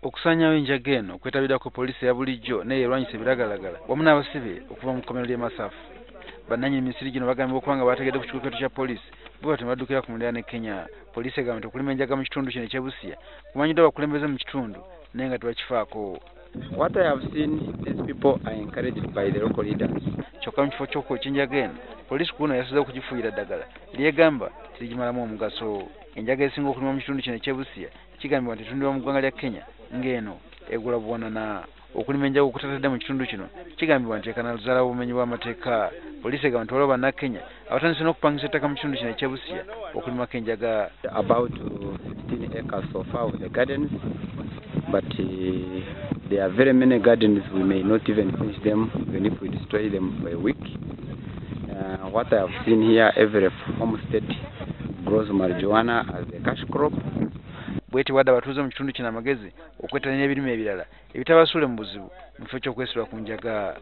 Okusanyawo enjaga eno okwetabira ku poliisi ya bulijjo naye erwanyisa ebiragalagala wamu n'abasibe okuva mu kkomero ly'e Masafu. Bannannyini misiri gino bagambibwa okuba nga bategedde ku kikwekweto kya poliisi bo bati baddukira ku muliraano ne Kenya. Poliisi egamba nti okulima enjaga mu kitundu kino eky'e Busia kumanyiddwa abakulembeze mu kitundu naye nga tebakifaako. What I have seen, these people are encouraged by the local leaders. Kyokka mu kifo ky'okwokya enjaga eno poliisi kuno yasuze okugifuuyira ddagala lyegamba terigimalamu omugaso. Enjaga esinga okulimwa mu kitundu kino eky'e Busia kigambibwa nti etundibwa mu ggwanga lya Kenya ng'eno egula buwanana. Okulima enjaga okutatadde mu kitundu kino kigambibwa nti ekanaluzaala obumenyi bw'amateeka. Poliisi egamba nti waliwo bannakenya abatandise n'okupangisa ettaka mu kitundu kino eky'e Busia okulimako enjaga. About 15 acres so far of the gardens, but there are very many gardens we may not even finish them even if we destroy them for a week. What I have seen here, every homestead grows marijuana as a cash crop. Bweti wadde abatuuze mu kitundu kino amagezi okwettanira ebirime ebirala ebitabasuule mu buzibu mu kifo ky'okwesula ku njaga.